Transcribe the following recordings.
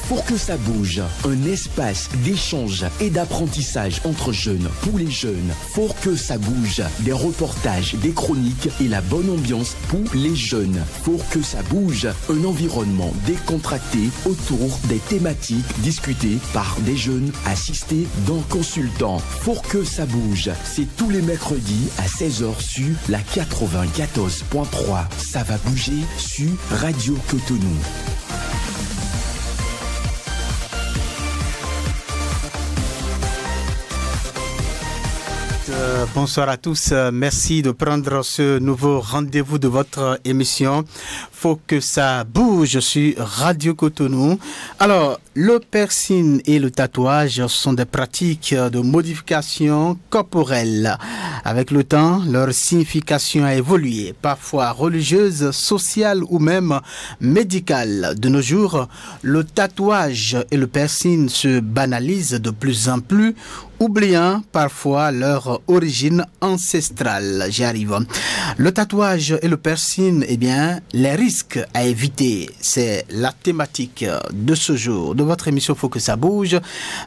Pour que ça bouge, un espace d'échange et d'apprentissage entre jeunes, pour les jeunes. Pour que ça bouge, des reportages, des chroniques et la bonne ambiance pour les jeunes. Pour que ça bouge, un environnement décontracté autour des thématiques discutées par des jeunes assistés d'un consultant. Pour que ça bouge, c'est tous les mercredis à 16h sur la 94.3. Ça va bouger sur Radio Cotonou. Bonsoir à tous, merci de prendre ce nouveau rendez-vous de votre émission Faut que ça bouge sur Radio Cotonou. Alors, le piercing et le tatouage sont des pratiques de modification corporelle. Avec le temps, leur signification a évolué, parfois religieuse, sociale ou même médicale. De nos jours, le tatouage et le piercing se banalisent de plus en plus, oubliant parfois leur origine ancestrale. J'y arrive. Le tatouage et le piercing, eh bien, les risques à éviter, c'est la thématique de ce jour, de votre émission Faut que ça bouge,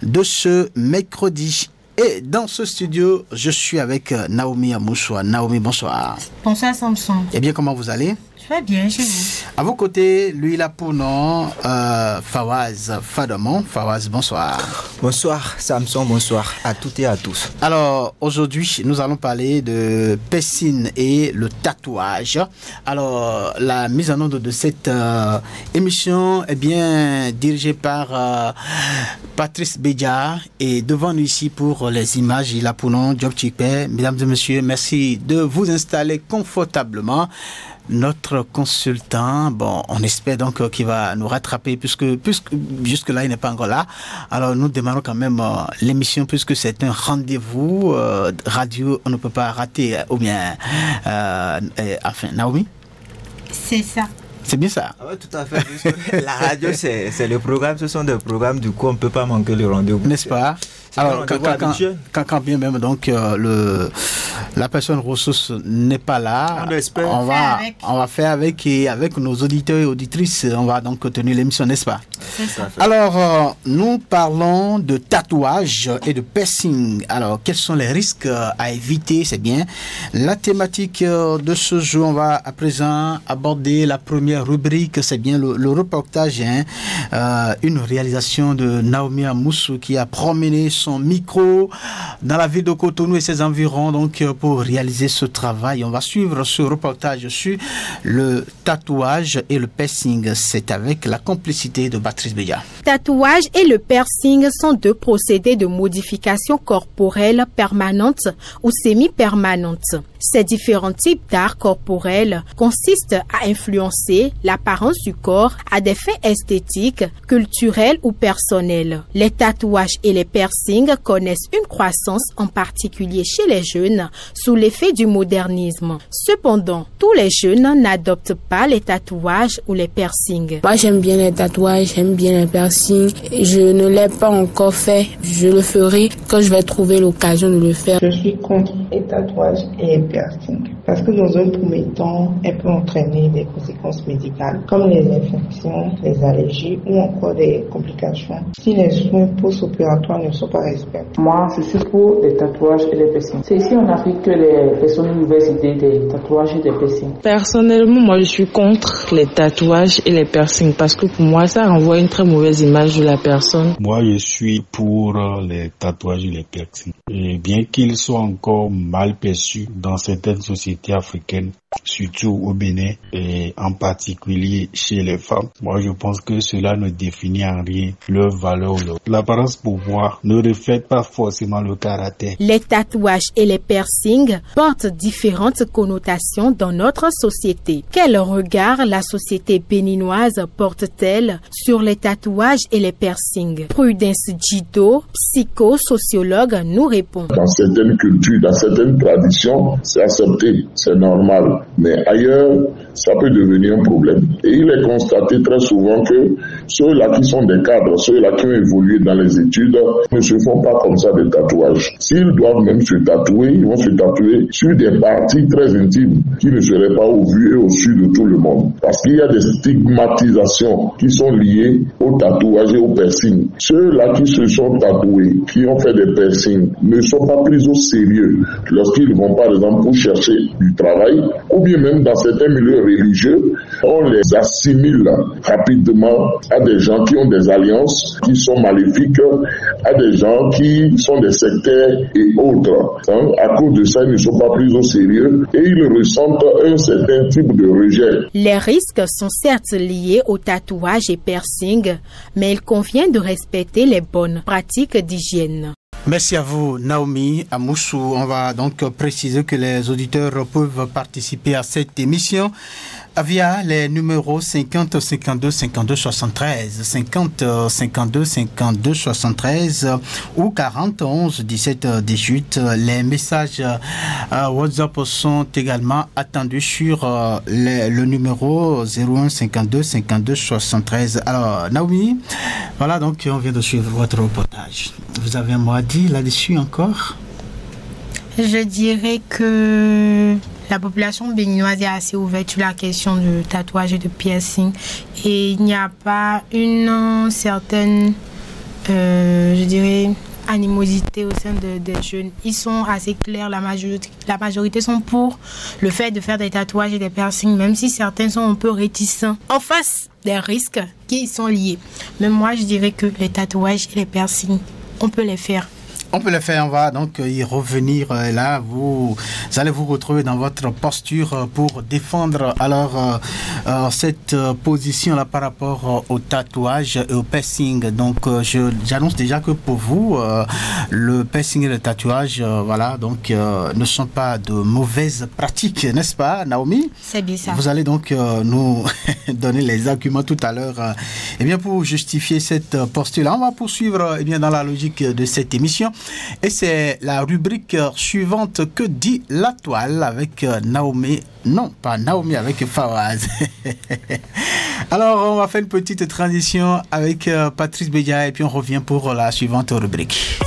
de ce mercredi. Et dans ce studio, je suis avec Naomi Amouchoua. Naomi, bonsoir. Bonsoir Samson. Eh bien, comment vous allez? Je vais bien chez vous. À vos côtés, lui là pour nom, Fawaz Fadamon. Fawaz, bonsoir. Bonsoir Samson, bonsoir à toutes et à tous. Alors, aujourd'hui, nous allons parler de piercing et le tatouage. Alors, la mise en onde de cette émission est bien dirigée par Patrice Bédia et devant nous ici pour les images, il a pour nom Job Chikpe. Mesdames et messieurs, merci de vous installer confortablement. Notre consultant, bon, on espère donc qu'il va nous rattraper puisque jusque-là, il n'est pas encore là. Alors, nous demandons quand même l'émission puisque c'est un rendez-vous radio, on ne peut pas rater, ou bien, enfin, Naomi? C'est ça. C'est bien ça. Ah ouais, tout à fait. La radio, c'est le programme, ce sont des programmes, du coup, on ne peut pas manquer le rendez-vous. N'est-ce pas? Alors, quand bien même donc la personne ressource n'est pas là, on va faire avec et avec nos auditeurs et auditrices, on va donc tenir l'émission, n'est-ce pas? C'est ça. Alors, nous parlons de tatouage et de piercing. Alors, quels sont les risques à éviter? C'est bien la thématique de ce jour. On va à présent aborder la première rubrique, c'est bien le reportage, une réalisation de Naomi Amoussou qui a promené son micro dans la ville de Cotonou et ses environs donc pour réaliser ce travail. On va suivre ce reportage sur le tatouage et le piercing. C'est avec la complicité de Patrice Béja. Tatouage et le piercing sont deux procédés de modification corporelle permanente ou semi-permanente. Ces différents types d'art corporel consistent à influencer l'apparence du corps à des fins esthétiques, culturels ou personnels. Les tatouages et les piercings connaissent une croissance en particulier chez les jeunes sous l'effet du modernisme. Cependant, tous les jeunes n'adoptent pas les tatouages ou les piercings. Moi, j'aime bien les tatouages, j'aime bien les piercings. Je ne l'ai pas encore fait. Je le ferai quand je vais trouver l'occasion de le faire. Je suis contre les tatouages et les piercings parce que dans un premier temps, elles peuvent entraîner des conséquences médicales comme les infections, les allergies ou encore des complications si les soins post-opératoires ne sont pas respectés. Moi, je suis pour les tatouages et les piercings. C'est ici en Afrique que les personnes ont une nouvelle idée des tatouages et des piercings. Personnellement, moi, je suis contre les tatouages et les piercings parce que pour moi, ça renvoie une très mauvaise image de la personne. Moi, je suis pour les tatouages et les piercings. Et bien qu'ils soient encore mal perçus dans certaines sociétés africaines, surtout au Bénin et en particulier chez les femmes, moi je pense que cela ne définit en rien leur valeur. L'apparence pouvoir ne reflète pas forcément le caractère. Les tatouages et les piercings portent différentes connotations dans notre société. Quel regard la société béninoise porte-t-elle sur les tatouages et les piercings? Prudence Djido, psychosociologue, nous répond. Dans certaines cultures, dans certaines traditions, c'est accepté, c'est normal. mais ailleurs, ça peut devenir un problème. Et il est constaté très souvent que ceux-là qui sont des cadres, ceux-là qui ont évolué dans les études, ne se font pas comme ça des tatouages. S'ils doivent même se tatouer, ils vont se tatouer sur des parties très intimes qui ne seraient pas au vu et au su de tout le monde. Parce qu'il y a des stigmatisations qui sont liées au tatouage et au piercing. Ceux-là qui se sont tatoués, qui ont fait des piercings, ne sont pas pris au sérieux lorsqu'ils vont par exemple pour chercher du travail, ou bien même dans certains milieux religieux, on les assimile rapidement à des gens qui ont des alliances, qui sont maléfiques, à des gens qui sont des sectaires et autres. À cause de ça, ils ne sont pas pris au sérieux et ils ressentent un certain type de rejet. Les risques sont certes liés au tatouage et piercing, mais il convient de respecter les bonnes pratiques d'hygiène. Merci à vous, Naomi Amoussou. On va donc préciser que les auditeurs peuvent participer à cette émission via les numéros 50 52 52 73, 50 52 52 73 ou 40 11 17 18. Les messages WhatsApp sont également attendus sur le numéro 01 52 52 73. Alors, Naomi, voilà, donc on vient de suivre votre reportage. Vous avez un mot à dire là-dessus encore? Je dirais que la population béninoise est assez ouverte sur la question de tatouage et de piercing. Et il n'y a pas une certaine, je dirais, animosité au sein des jeunes. Ils sont assez clairs, la majorité sont pour le fait de faire des tatouages et des piercings, même si certains sont un peu réticents en face des risques qui y sont liés. Mais moi, je dirais que les tatouages et les piercings, on peut les faire. On peut le faire, on va donc y revenir. Là, vous allez vous retrouver dans votre posture pour défendre alors cette position-là par rapport au tatouage et au piercing. Donc, j'annonce déjà que pour vous, le piercing et le tatouage, voilà, donc ne sont pas de mauvaises pratiques, n'est-ce pas, Naomi? C'est bien ça. Vous allez donc nous donner les arguments tout à l'heure. Eh bien, pour justifier cette posture-là, on va poursuivre dans la logique de cette émission. Et c'est la rubrique suivante, que dit la toile, avec Naomi, non pas Naomi, avec Fawaz. Alors on va faire une petite transition avec Patrice Bédia et puis on revient pour la suivante rubrique.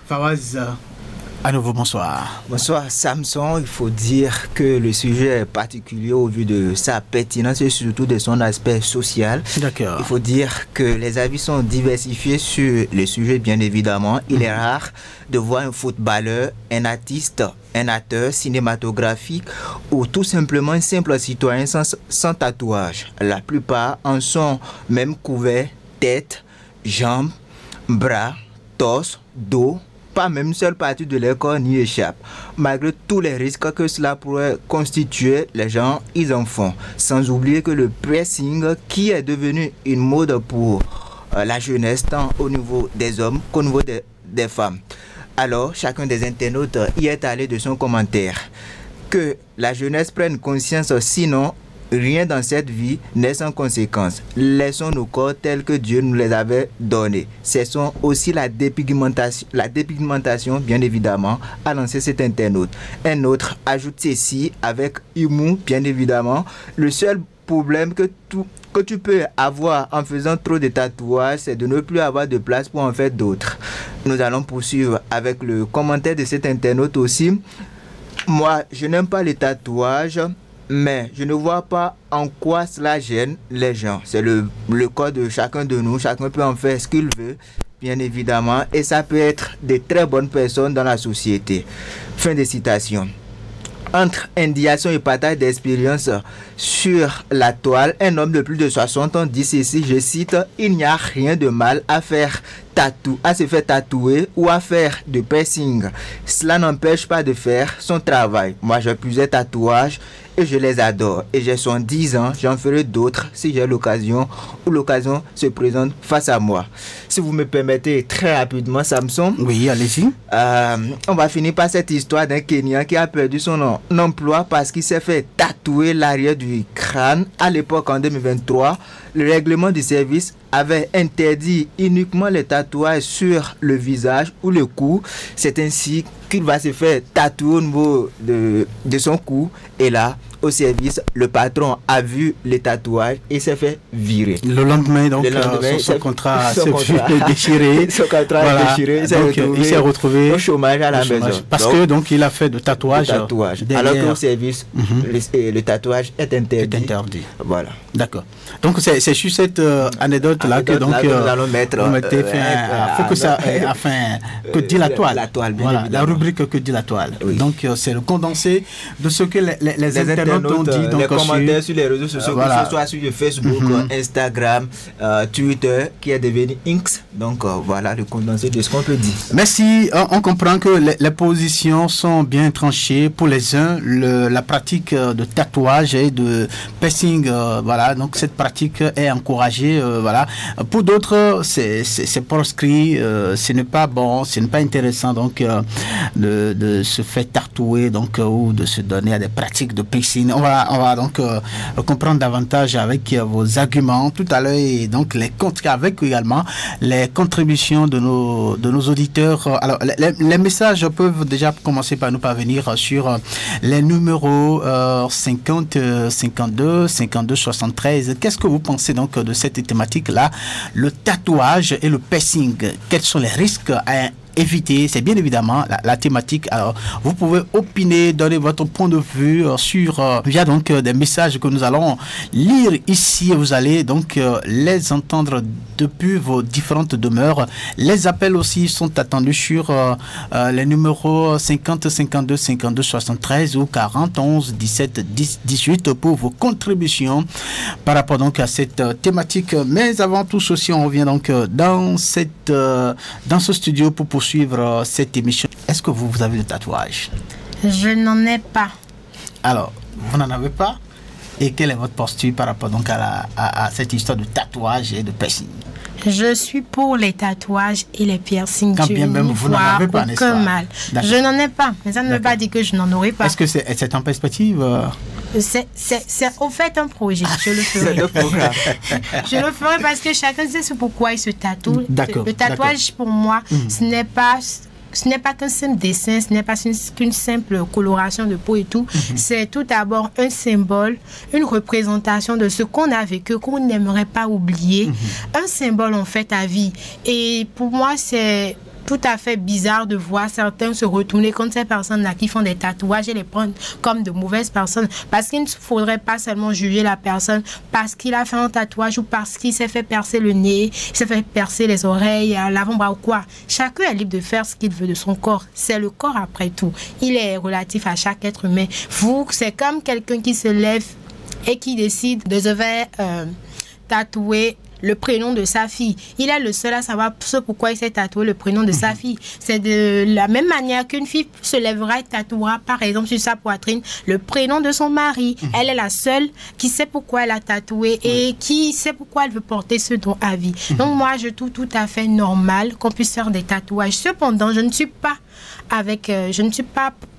Fawaz, à nouveau, bonsoir. Bonsoir Samson, il faut dire que le sujet est particulier au vu de sa pertinence et surtout de son aspect social. D'accord. Il faut dire que les avis sont diversifiés sur le sujet, bien évidemment. Il est rare de voir un footballeur, un artiste, un acteur cinématographique ou tout simplement un simple citoyen sans tatouage. La plupart en sont même couverts, tête, jambes, bras, torse, dos. Pas même une seule partie de leur corps n'y échappe. Malgré tous les risques que cela pourrait constituer, les gens, ils en font. Sans oublier que le piercing, qui est devenu une mode pour la jeunesse, tant au niveau des hommes qu'au niveau des femmes. Alors, chacun des internautes y est allé de son commentaire. Que la jeunesse prenne conscience, sinon rien dans cette vie n'est sans conséquence. Laissons nos corps tels que Dieu nous les avait donnés. Cessons aussi la dépigmentation, bien évidemment, a lancé cet internaute. Un autre ajoute ceci avec humour, bien évidemment. Le seul problème que tu peux avoir en faisant trop de tatouages, c'est de ne plus avoir de place pour en faire d'autres. Nous allons poursuivre avec le commentaire de cet internaute aussi. Moi, je n'aime pas les tatouages, mais je ne vois pas en quoi cela gêne les gens. C'est le corps de chacun de nous. Chacun peut en faire ce qu'il veut, bien évidemment. Et ça peut être de très bonnes personnes dans la société. Fin de citation. Entre indignation et partage d'expérience sur la toile, un homme de plus de 60 ans dit ceci, je cite, « Il n'y a rien de mal à se faire tatouer ou à faire de piercing. Cela n'empêche pas de faire son travail. Moi, j'ai plusieurs tatouages et je les adore. Et j'ai 70 ans, j'en ferai d'autres si j'ai l'occasion ou l'occasion se présente face à moi. Si vous me permettez très rapidement, Samson. Oui, allez-y. On va finir par cette histoire d'un Kenyan qui a perdu son emploi parce qu'il s'est fait tatouer l'arrière du crâne. À l'époque, en 2023, le règlement du service avait interdit uniquement les tatouages sur le visage ou le cou. C'est ainsi qu'il va se faire tatouer au niveau de son cou. Et là, au service, le patron a vu les tatouages et s'est fait virer. Le lendemain, donc, son contrat s'est déchiré. Son contrat est déchiré. Il s'est retrouvé au chômage à la maison. Parce que donc il a fait de tatouage. Alors qu'au service, le tatouage est interdit. Voilà. D'accord. Donc c'est sur cette anecdote-là que donc nous allons mettre. Faut que ça, que dit la toile. La toile, bien voilà, évidemment. la rubrique que dit la toile. Oui. Donc c'est le condensé de ce que les internautes ont dit. Donc, les commentaires sur les réseaux sociaux, que ce soit sur Facebook, Instagram, Twitter, qui est devenu X. Donc voilà le condensé de ce qu'on peut dire. Merci. On comprend que les positions sont bien tranchées. Pour les uns, la pratique de tatouage et de piercing, voilà. Donc cette pratique est encouragée, voilà. Pour d'autres, c'est proscrit. Ce n'est pas bon, ce n'est pas intéressant donc de se faire tatouer donc ou de se donner à des pratiques de piercing. On va donc comprendre davantage avec vos arguments tout à l'heure et donc avec également les contributions de nos auditeurs. Alors les messages peuvent déjà commencer par nous parvenir sur les numéros 50 52 52 73. Qu'est-ce que vous pensez donc de cette thématique-là, le tatouage et le piercing? Quels sont les risques à éviter? C'est bien évidemment la thématique. Alors, vous pouvez opiner, donner votre point de vue via donc des messages que nous allons lire ici. Vous allez donc les entendre depuis vos différentes demeures. Les appels aussi sont attendus sur les numéros 50 52 52 73 ou 40 11 17 10 18 pour vos contributions par rapport donc à cette thématique. Mais avant tout ceci, on revient donc dans ce studio pour poursuivre cette émission. Est-ce que vous avez le tatouage? Je n'en ai pas. Alors, vous n'en avez pas? Et quelle est votre posture par rapport donc à cette histoire de tatouage et de piercing? Je suis pour les tatouages et les piercings. Quand bien même vous n'en avez pas, n'est-ce pas? Mal. Je n'en ai pas, mais ça ne veut pas dire que je n'en aurai pas. Est-ce que c'est en perspective? C'est au fait un projet. Je le ferai. Je le ferai parce que chacun sait ce pourquoi il se tatoue. Le tatouage pour moi, ce n'est pas qu'un simple dessin, ce n'est pas qu'une simple coloration de peau et tout. C'est tout d'abord un symbole, une représentation de ce qu'on a vécu, qu'on n'aimerait pas oublier. Un symbole en fait à vie. Et pour moi, c'est tout à fait bizarre de voir certains se retourner contre ces personnes-là qui font des tatouages et les prendre comme de mauvaises personnes. Parce qu'il ne faudrait pas seulement juger la personne parce qu'il a fait un tatouage ou parce qu'il s'est fait percer le nez, il s'est fait percer les oreilles, l'avant-bras ou quoi. Chacun est libre de faire ce qu'il veut de son corps. C'est le corps après tout. Il est relatif à chaque être humain. Vous, c'est comme quelqu'un qui se lève et qui décide de se faire tatouer le prénom de sa fille. Il est le seul à savoir ce pourquoi il s'est tatoué le prénom de sa fille. C'est de la même manière qu'une fille se lèvera et tatouera par exemple sur sa poitrine le prénom de son mari. Elle est la seule qui sait pourquoi elle a tatoué et qui sait pourquoi elle veut porter ce don à vie. Donc moi je trouve tout à fait normal qu'on puisse faire des tatouages. Cependant, je ne suis pas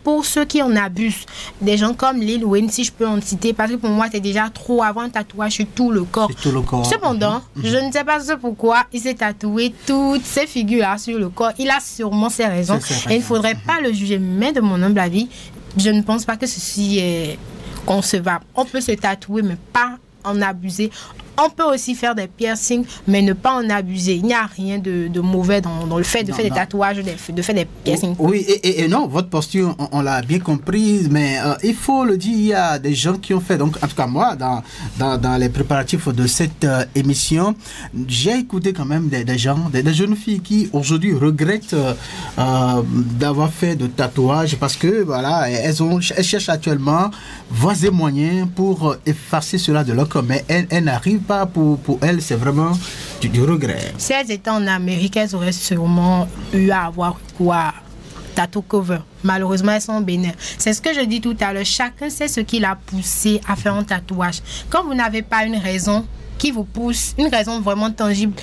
pour ceux qui en abusent. Des gens comme Lil Wayne, si je peux en citer, parce que pour moi, c'est déjà trop avoir un tatouage sur tout le corps. Cependant, je ne sais pas pourquoi il s'est tatoué toutes ces figures-là sur le corps. Il a sûrement ses raisons. Et il ne faudrait pas le juger. Mais de mon humble avis, je ne pense pas que ceci est concevable. On peut se tatouer, mais pas en abuser. On peut aussi faire des piercings, mais ne pas en abuser. Il n'y a rien de mauvais dans le fait de faire des tatouages, de faire des piercings. Oui, et non, votre posture, on l'a bien comprise, mais il faut le dire, il y a des gens qui ont fait, donc en tout cas moi, dans les préparatifs de cette émission, j'ai écouté quand même des gens, des jeunes filles qui aujourd'hui regrettent d'avoir fait de tatouages parce que voilà, elles cherchent actuellement voies et moyens pour effacer cela de leur corps, mais elles n'arrivent pas. Pour elles, c'est vraiment du regret. Si elles étaient en Amérique, elles auraient sûrement eu à avoir quoi tattoo cover. Malheureusement, elles sont au Bénin. C'est ce que je dis tout à l'heure. Chacun sait ce qui l'a poussé à faire un tatouage. Quand vous n'avez pas une raison qui vous pousse, une raison vraiment tangible,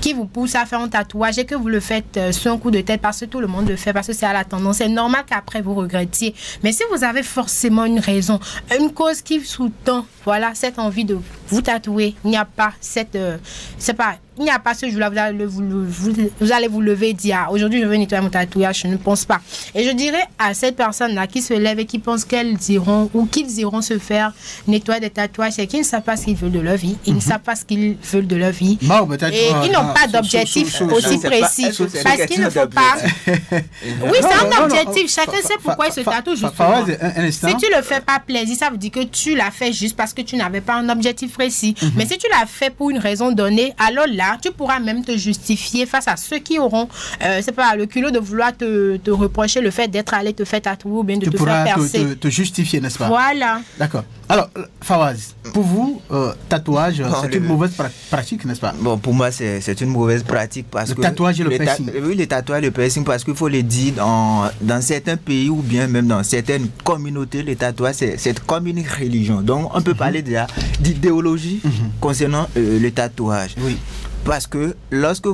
qui vous pousse à faire un tatouage et que vous le faites sur un coup de tête parce que tout le monde le fait, parce que c'est à la tendance, c'est normal qu'après vous regrettiez. Mais si vous avez forcément une raison, une cause qui sous-tend, voilà, cette envie de vous tatouer, il n'y a pas cette, il n'y a pas ce jour-là, vous allez vous lever et dire, ah, aujourd'hui je veux nettoyer mon tatouage, je ne pense pas. Et je dirais à cette personne-là qui se lève et qui pense qu'elles iront ou qu'ils iront se faire nettoyer des tatouages, c'est qu'ils ne savent pas ce qu'ils veulent de leur vie, ils ne savent pas ce qu'ils veulent de leur vie. Et ils n'ont pas d'objectif aussi précis. Parce qu'il ne faut pas... Oui, c'est un objectif. Chacun sait pourquoi il se tatoue justement. Si tu le fais pas plaisir, ça veut dire que tu l'as fait juste parce que tu n'avais pas un objectif précis. Mais si tu l'as fait pour une raison donnée, alors là, tu pourras même te justifier face à ceux qui auront, c'est pas le culot de vouloir te reprocher le fait d'être allé te faire tatouer ou bien de te faire percer. Tu pourras te justifier, n'est-ce pas? Voilà. D'accord. Alors, Fawaz, pour vous, tatouage, c'est une mauvaise pratique, n'est-ce pas? Bon, pour moi, c'est une mauvaise pratique parce que... Le tatouage et le piercing. Oui, le tatouage et le piercing, parce qu'il faut le dire, dans certains pays ou bien même dans certaines communautés, le tatouage, c'est comme une religion. Donc, on peut parler déjà d'idéologie concernant le tatouage. Oui. Parce que lorsque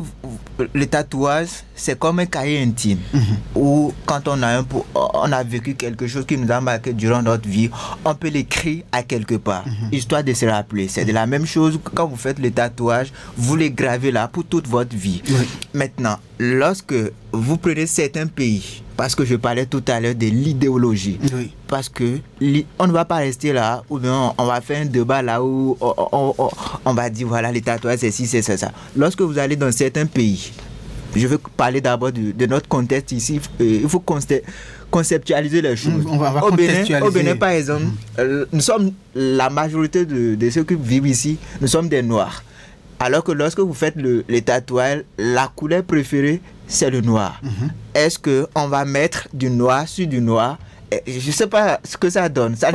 le tatouage, c'est comme un cahier intime où quand on a vécu quelque chose qui nous a marqué durant notre vie, on peut l'écrire à quelque part, histoire de se rappeler. C'est de la même chose que quand vous faites le tatouage, vous les gravez là pour toute votre vie. Oui. Maintenant, lorsque vous prenez certains pays, parce que je parlais tout à l'heure de l'idéologie, parce que on ne va pas rester là, ou bien on va faire un débat là où on va dire voilà, les tatouages c'est ci, c'est ça. Lorsque vous allez dans certains pays, je veux parler d'abord de notre contexte ici, il faut conceptualiser les choses. On va au Bénin, par exemple, nous sommes la majorité de ceux qui vivent ici, nous sommes des Noirs. Alors que lorsque vous faites les tatouages, la couleur préférée, c'est le noir. Est-ce qu'on va mettre du noir sur du noir? Je ne sais pas ce que ça donne. Ça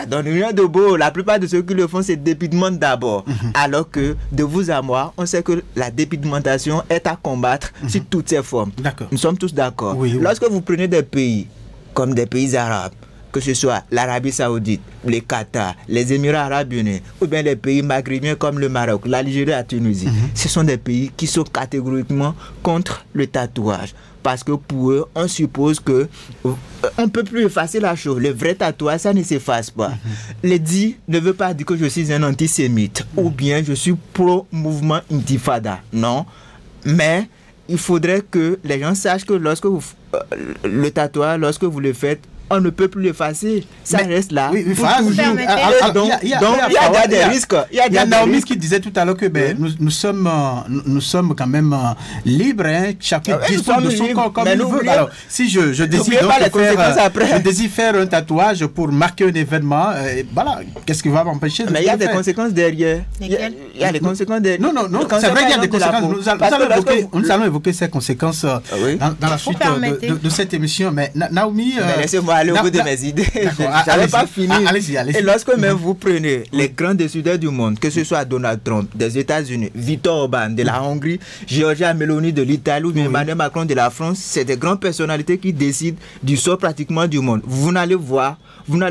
donne rien de beau. La plupart de ceux qui le font, c'est dépigmentent d'abord. Alors que de vous à moi, on sait que la dépigmentation est à combattre sur toutes ses formes. Nous sommes tous d'accord. Oui. Lorsque vous prenez des pays comme des pays arabes, que ce soit l'Arabie Saoudite, les Qatar, les Émirats Arabes Unis, ou bien les pays maghrébiens comme le Maroc, l'Algérie, la Tunisie, ce sont des pays qui sont catégoriquement contre le tatouage. Parce que pour eux, on suppose que on ne peut plus effacer la chose. Le vrai tatouage, ça ne s'efface pas. Le dit ne veut pas dire que je suis un antisémite ou bien je suis pro-mouvement intifada. Non. Mais il faudrait que les gens sachent que lorsque le tatouage, lorsque vous le faites, on ne peut plus l'effacer. Ça reste là. Oui, donc, il y a des risques. Il y a Naomi qui disait tout à l'heure que nous sommes quand même libres. Hein, chacun dispose de son corps comme il veut. Alors, si je désire faire un tatouage pour marquer un événement, voilà, qu'est-ce qui va m'empêcher de Mais il y a des conséquences derrière. Il y a des conséquences derrière. Non, c'est vrai qu'il y a des conséquences. Nous allons évoquer ces conséquences dans la suite de cette émission. Mais Naomi... Laissez-moi aller au bout de mes idées. Je n'avais pas fini. Allez-y. Et lorsque même vous prenez les grands décideurs du monde, que ce soit Donald Trump des États-Unis, Viktor Orban de la Hongrie, Giorgia Meloni de l'Italie ou bien Emmanuel Macron de la France, c'est des grandes personnalités qui décident du sort pratiquement du monde. Vous n'allez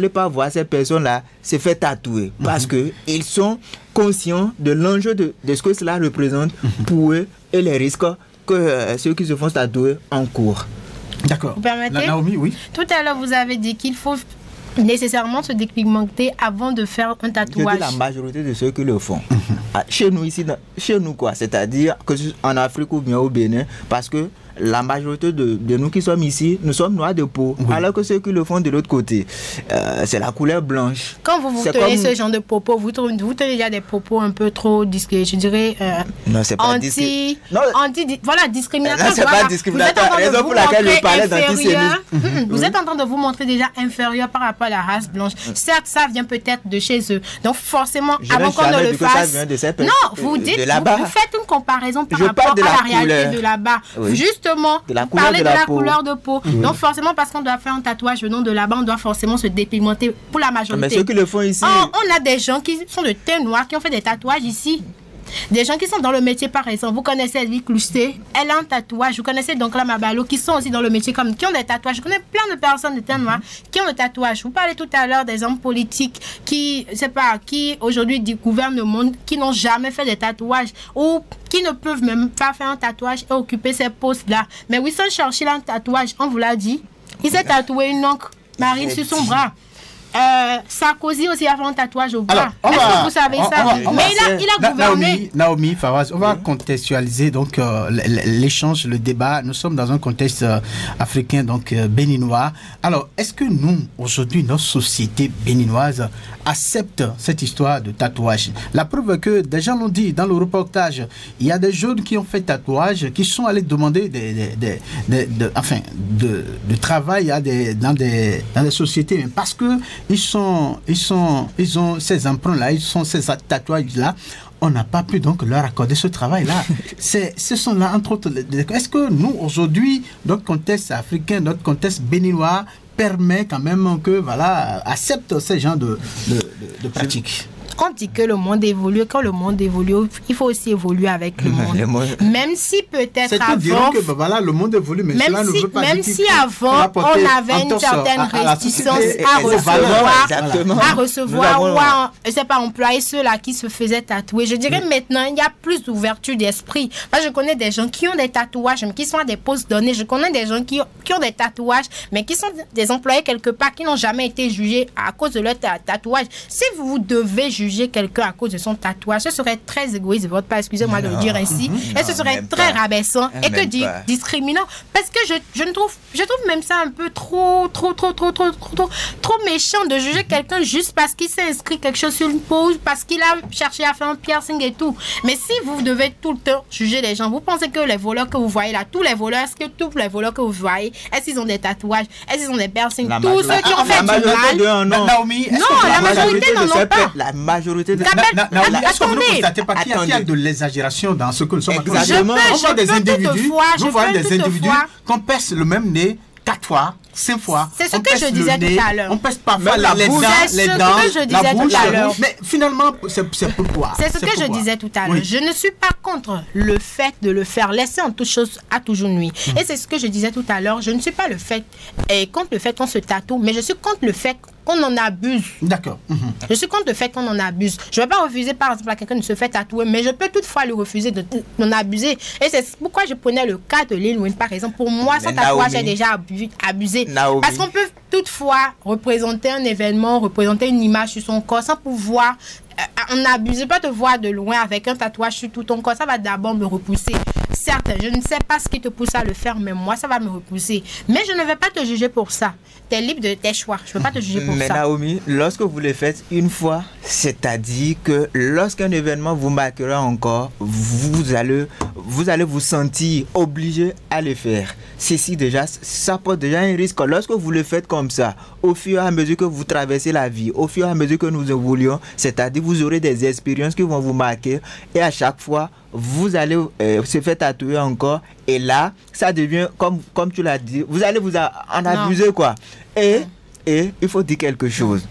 pas voir ces personnes-là se faire tatouer parce qu'ils sont conscients de l'enjeu de ce que cela représente pour eux et les risques que ceux qui se font tatouer encourent. D'accord. Vous permettez? Naomi, oui. Tout à l'heure, vous avez dit qu'il faut nécessairement se dépigmenter avant de faire un tatouage. Je dis la majorité de ceux qui le font. Chez nous ici, chez nous quoi, c'est-à-dire que en Afrique ou bien au Bénin, parce que la majorité de nous qui sommes ici, nous sommes noirs de peau, alors que ceux qui le font de l'autre côté, c'est la couleur blanche. Quand vous tenez ce genre de propos, vous tenez déjà des propos un peu trop, je dirais, non, c'est pas voilà, discriminatoire. Non, c'est pas discriminatoire. Raison pour laquelle je parlais d'antisémitisme. Vous êtes en train de vous montrer déjà inférieur par rapport à la race blanche. Certes, ça vient peut-être de chez eux. Donc forcément, avant qu'on ne le fasse, non, vous dites, vous faites une comparaison par rapport à la réalité de là-bas. Justement, parler de la couleur de peau. Donc forcément, parce qu'on doit faire un tatouage venant de là-bas, on doit forcément se dépigmenter pour la majorité. Mais ceux qui le font ici... On a des gens qui sont de teint noir, qui ont fait des tatouages ici. Des gens qui sont dans le métier, par exemple, vous connaissez Elvie Clousset, elle a un tatouage. Vous connaissez donc la Mabalo, qui sont aussi dans le métier, qui ont des tatouages. Je connais plein de personnes de teint noir qui ont des tatouages. Vous parlez tout à l'heure des hommes politiques qui aujourd'hui gouvernent le monde, qui n'ont jamais fait des tatouages ou qui ne peuvent même pas faire un tatouage et occuper ces postes-là. Mais Winston Churchill a un tatouage, on vous l'a dit. Il s'est tatoué une encre marine sur son bras. Sarkozy aussi a fait un tatouage au bras. Est-ce que vous savez ça? Mais il a gouverné. Naomi Fawaz, on va contextualiser donc l'échange, le débat. Nous sommes dans un contexte africain, donc béninois. Alors, est-ce que nous, aujourd'hui, notre société béninoise accepte cette histoire de tatouage? La preuve est que des gens l'ont dit dans le reportage, il y a des jeunes qui ont fait tatouage, qui sont allés demander de travail dans des sociétés, mais parce que ils ont ces emprunts-là, ils ont ces tatouages-là. On n'a pas pu donc leur accorder ce travail-là. Ce sont là, entre autres, est-ce que nous, aujourd'hui, notre contexte africain, notre contexte béninois, permet quand même que, accepte ces genres de pratiques? On dit que le monde évolue. Quand le monde évolue, il faut aussi évoluer avec le monde. Même si peut-être avant... le monde évolue, mais cela ne veut pas dire... Même si avant, on avait une certaine réticence à recevoir ou je sais pas, employer ceux-là qui se faisaient tatouer. Je dirais maintenant, il y a plus d'ouverture d'esprit. Moi, je connais des gens qui ont des tatouages, mais qui sont à des postes donnés. Je connais des gens qui ont des tatouages, mais qui sont des employés quelque part, qui n'ont jamais été jugés à cause de leur tatouage. Si vous devez juger quelqu'un à cause de son tatouage, ce serait très égoïste de votre part, excusez-moi de le dire ainsi, et ce serait très rabaissant et que discriminant, parce que je trouve même ça un peu trop méchant de juger quelqu'un juste parce qu'il s'est inscrit quelque chose sur une pause, parce qu'il a cherché à faire un piercing et tout. Mais si vous devez tout le temps juger les gens, vous pensez que les voleurs que vous voyez là, tous les voleurs que vous voyez, est-ce qu'ils ont des tatouages, est-ce qu'ils ont des piercings, tous ceux qui ont fait du mal? Non, la majorité n'en ont pas. Majorité de... Est-ce que vous ne constatez pas qu'il y a de l'exagération dans ce que nous sommes en train de dire? On voit des individus, qu'on perce le même nez 4 fois, 5 fois. C'est ce que je disais tout à l'heure. On perce parfois la bouche, les dents, la bouche. Mais finalement, c'est pourquoi? C'est ce que je disais tout à l'heure. Je ne suis pas contre le fait de le faire. Laisser en toute chose à toujours nuit. Et c'est ce que je disais tout à l'heure. Je ne suis pas contre le fait qu'on se tatoue, mais je suis contre le fait qu'on en abuse. D'accord. Je suis contre le fait qu'on en abuse. Je ne vais pas refuser, par exemple, à quelqu'un de se faire tatouer, mais je peux toutefois lui refuser d'en abuser. Et c'est pourquoi je prenais le cas de Lil Wayne, par exemple. Pour moi, son tatouage est déjà abusé. Parce qu'on peut toutefois représenter un événement, représenter une image sur son corps sans pouvoir... on n'abuse pas de voir de loin avec un tatouage sur tout ton corps. Ça va d'abord me repousser. Certes, je ne sais pas ce qui te pousse à le faire, mais moi, ça va me repousser. Mais je ne vais pas te juger pour ça. Tu es libre de tes choix. Je ne vais pas te juger pour ça. Mais Naomi, lorsque vous le faites une fois, c'est-à-dire que lorsqu'un événement vous marquera encore, vous allez vous sentir obligé à le faire. Ceci déjà, ça porte déjà un risque. Lorsque vous le faites comme ça, au fur et à mesure que vous traversez la vie, au fur et à mesure que nous évoluons, c'est-à-dire vous aurez des expériences qui vont vous marquer et à chaque fois, vous allez se faire tatouer encore et là, ça devient, comme tu l'as dit, vous allez vous en abuser quoi. Et il faut dire quelque chose.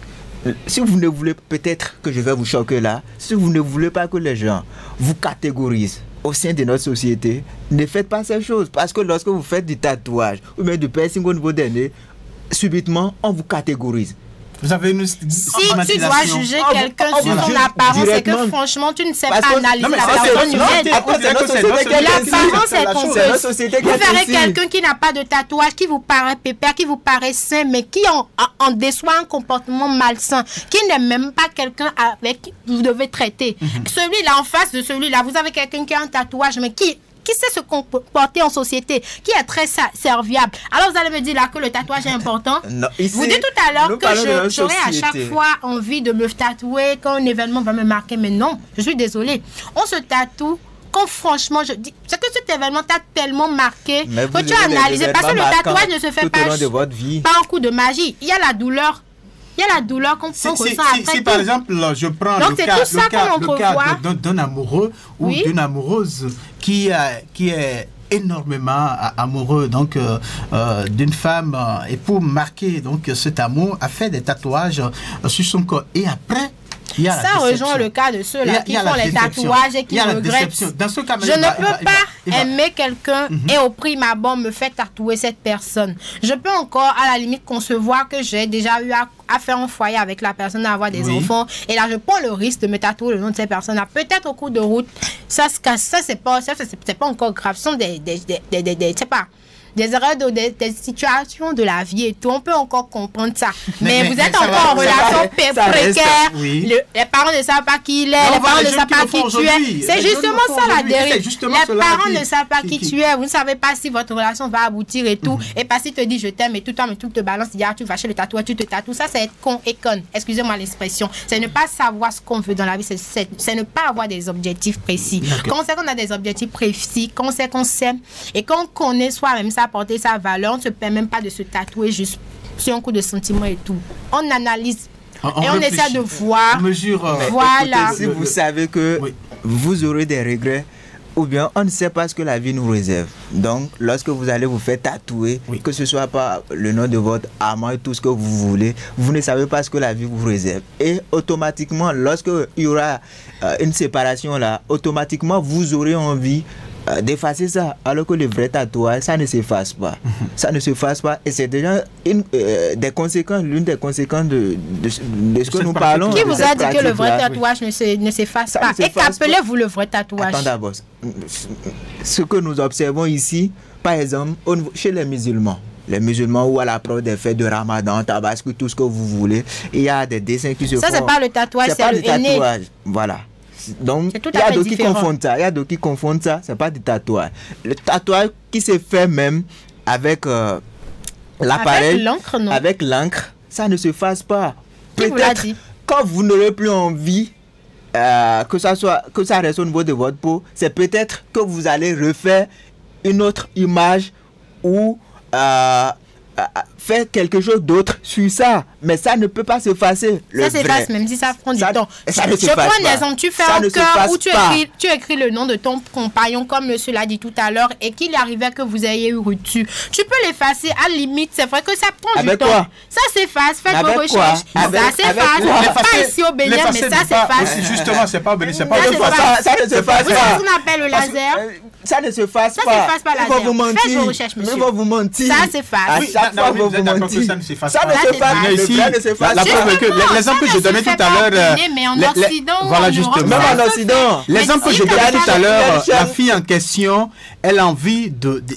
Si vous ne voulez, peut-être que je vais vous choquer là, si vous ne voulez pas que les gens vous catégorisent au sein de notre société, ne faites pas ces choses. Parce que lorsque vous faites du tatouage ou même du piercing au niveau des nez, subitement, on vous catégorise. Vous avez une si tu dois juger quelqu'un sur son apparence, c'est que franchement, tu ne sais pas analyser la personne humaine. L'apparence est trompeuse. Vous verrez quelqu'un qui n'a pas de tatouage, qui vous paraît pépère, qui vous paraît sain, mais qui en déçoit un comportement malsain, qui n'est même pas quelqu'un avec qui vous devez traiter. Celui-là, en face de celui-là, vous avez quelqu'un qui a un tatouage, mais qui sait se comporter en société, qui est très serviable. Alors vous allez me dire là que le tatouage est important. Non, ici, vous dites tout à l'heure que j'aurai à chaque fois envie de me tatouer quand un événement va me marquer, mais non, je suis désolée. On se tatoue quand franchement, je dis, c'est que cet événement t'a tellement marqué que tu as analysé, parce que le tatouage ne se fait pas un coup de magie. Il y a la douleur. Il y a la douleur qu'on ressent après. Si par exemple, je prends le cas d'un amoureux ou d'une amoureuse qui est énormément amoureux donc d'une femme et pour marquer donc cet amour a fait des tatouages sur son corps et après Ça rejoint le cas de ceux-là qui font les tatouages et qui regrettent. Dans ce cas, je ne peux pas aimer quelqu'un et au prime abord me faire tatouer cette personne. Je peux encore à la limite concevoir que j'ai déjà eu à faire un foyer avec la personne, à avoir des enfants, et là je prends le risque de me tatouer le nom de cette personne-là. Peut-être au cours de route, ça c'est pas encore grave. Ce sont des erreurs, des situations de la vie et tout. On peut encore comprendre ça. Mais vous êtes encore en relation précaire. Les parents ne savent pas qui il est. Les parents ne savent pas qui tu es. C'est justement ça la dérive. Les parents ne savent pas qui tu es. Vous ne savez pas si votre relation va aboutir et tout. Et parce qu'il te dit je t'aime et tout, toi, mais tout te balance. Il dit tu vas chez le tatoueur, tu te tatoues. Ça, c'est être con et conne. Excusez-moi l'expression. C'est ne pas savoir ce qu'on veut dans la vie. C'est ne pas avoir des objectifs précis. Quand on sait qu'on a des objectifs précis, quand on sait qu'on s'aime et qu'on connaît soi-même ça, apporter sa valeur, on ne se permet même pas de se tatouer juste sur un coup de sentiment et tout. On analyse et on essaie de voir. Voilà. Écoutez, si vous savez que vous aurez des regrets, ou bien on ne sait pas ce que la vie nous réserve. Donc, lorsque vous allez vous faire tatouer, que ce soit pas le nom de votre amant et tout ce que vous voulez, vous ne savez pas ce que la vie vous réserve. Et automatiquement, lorsque il y aura une séparation là, automatiquement vous aurez envie d'effacer ça, alors que le vrai tatouage, ça ne s'efface pas. Ça ne s'efface pas, et c'est déjà l'une des conséquences de ce que nous parlons. Qui vous a dit que le vrai tatouage ne s'efface pas? Et qu'appelez-vous le vrai tatouage? Attends d'abord. Ce que nous observons ici, par exemple, chez les musulmans, ou à l'approche des fêtes de Ramadan, Tabasco, tout ce que vous voulez, il y a des dessins qui se font. Ça, c'est pas le tatouage, c'est le tatouage. Voilà. Donc, il y a d'autres qui confondent ça. C'est pas du tatouage. Le tatouage qui se fait même avec l'appareil, avec l'encre, ça ne se fasse pas. Peut-être quand vous n'aurez plus envie que ça reste au niveau de votre peau, c'est peut-être que vous allez refaire une autre image ou faire quelque chose d'autre sur ça, mais ça ne peut pas s'effacer. Ça s'efface même si ça prend du temps. Je prends un exemple, tu fais un cœur où tu écris le nom de ton compagnon comme monsieur l'a dit tout à l'heure et qu'il arrivait que vous ayez eu rupture. Tu peux l'effacer à la limite, c'est vrai que ça prend du temps. Ça s'efface, faites vos recherches. Ça s'efface, pas ici au Bénin, mais ça s'efface. Justement, c'est pas au Bénin, c'est pas ça ne s'efface pas. Vous savez ce qu'on appelle le laser? Ça ne se fasse pas. Ça ne se fasse pas laser. Il faut vous mentir. Faites vos recherches, monsieur. Il faut vous mentir. Ça s'efface. Chaque fois, vous mentir. Ça ne se fasse pas. La preuve que l'exemple que je donnais tout à l'heure. Mais en Occident, voilà justement. Même en Occident. L'exemple que je donnais tout à l'heure, la fille en question, elle a envie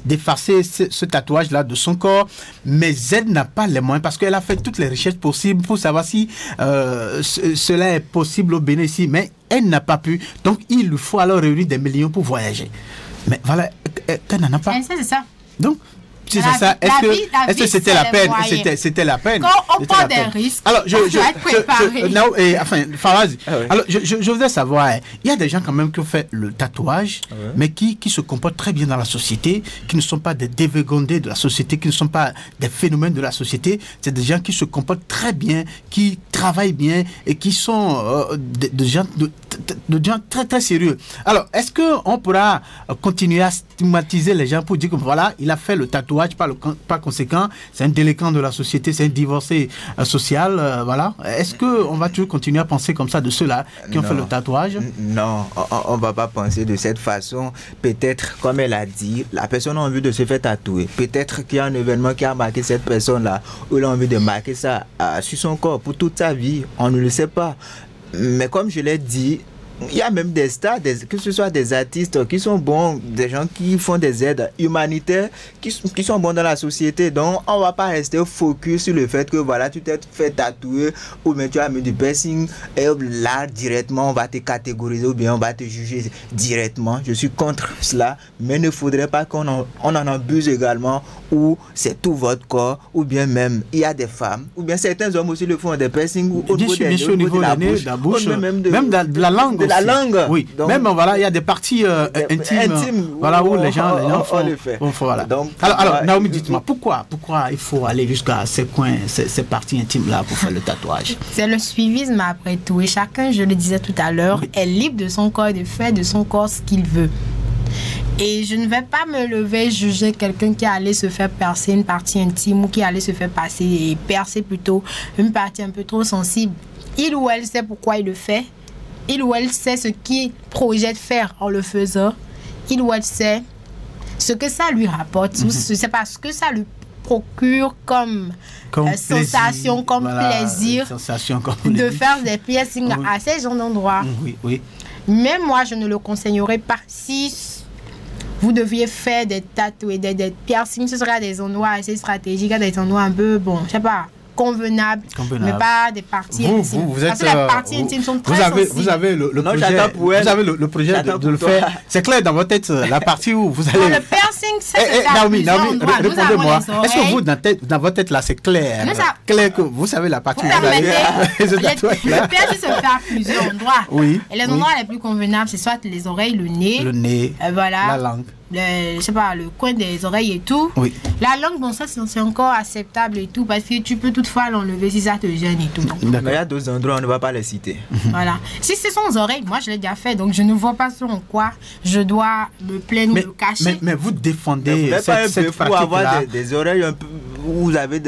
d'effacer ce tatouage-là de son corps, mais elle n'a pas les moyens parce qu'elle a fait toutes les recherches possibles pour savoir si cela est possible au Bénin ici, mais elle n'a pas pu. Donc, il lui faut alors réunir des millions pour voyager. Mais voilà, qu'elle n'en a pas. C'est ça. Donc, c'est ça. Est-ce que c'était la peine? C'était la peine. Quand on prend des risques, alors, Fawaz, alors, je voudrais savoir, il y a des gens quand même qui ont fait le tatouage, mais qui se comportent très bien dans la société, qui ne sont pas des dévergondés de la société, qui ne sont pas des phénomènes de la société. C'est des gens qui se comportent très bien, qui travaillent bien et qui sont des gens très très sérieux. Alors, est-ce qu'on pourra continuer à stigmatiser les gens pour dire que voilà, il a fait le tatouage, par conséquent, c'est un délinquant de la société, c'est un divorcé social, voilà. Est-ce qu'on va toujours continuer à penser comme ça de ceux-là qui ont fait le tatouage? Non, on ne va pas penser de cette façon. Peut-être, comme elle a dit, la personne a envie de se faire tatouer. Peut-être qu'il y a un événement qui a marqué cette personne-là, ou il a envie de marquer ça sur son corps pour toute sa vie. On ne le sait pas. Mais comme je l'ai dit, il y a même des stars, que ce soit des artistes qui sont bons, des gens qui font des aides humanitaires, qui sont bons dans la société. Donc, on ne va pas rester focus sur le fait que voilà, tu t'es fait tatouer ou bien tu as mis du piercing et là, directement, on va te catégoriser ou bien on va te juger directement. Je suis contre cela, mais il ne faudrait pas qu'on en abuse également où c'est tout votre corps ou bien même, il y a des femmes ou bien certains hommes aussi le font des piercings ou au niveau de la bouche, même de la langue. De la langue. Oui. Donc, même voilà, il y a des parties intimes, voilà, où les gens font le fait. Voilà. Donc, alors Naomi, dites-moi, pourquoi il faut aller jusqu'à ces coins, ces parties intimes là pour faire le tatouage? C'est le suivisme après tout. Et chacun, je le disais tout à l'heure, est libre de son corps, de faire de son corps ce qu'il veut. Et je ne vais pas me lever juger quelqu'un qui allait se faire percer une partie intime ou qui allait se faire percer plutôt une partie un peu trop sensible. il ou elle sait pourquoi il le fait, il ou elle sait ce qu'il projette faire en le faisant, il ou elle sait ce que ça lui rapporte, c'est parce que ça lui procure comme sensation, comme plaisir de faire des piercings à ces genres d'endroits. Oui. Mais moi, je ne le conseillerais pas. Si vous deviez faire des tatouages, des piercings, ce serait à des endroits assez stratégiques, à des endroits un peu, je sais pas, convenable, mais pas des parties intimes. Parce que les parties intimes sont très sensibles. Vous avez le projet de le faire. C'est clair dans votre tête, la partie où vous allez... Le piercing, c'est Naomi, répondez-moi. Est-ce que vous, dans votre tête, là, c'est clair? Clair que vous savez la partie où vous allez... Le piercing se fait à plusieurs endroits. Oui. Et les endroits les plus convenables, c'est soit les oreilles, le nez, la langue. Je sais pas, le coin des oreilles et tout. Oui. La langue, bon, ça c'est encore acceptable et tout, parce que tu peux toutefois l'enlever si ça te gêne et tout. Mais il y a d'autres endroits, on ne va pas les citer. Voilà. Si ce sont les oreilles, moi je l'ai déjà fait, donc je ne vois pas sur quoi je dois me plaindre ou me cacher. Mais vous défendez cette partie-là. Pour avoir des oreilles un peu, où vous avez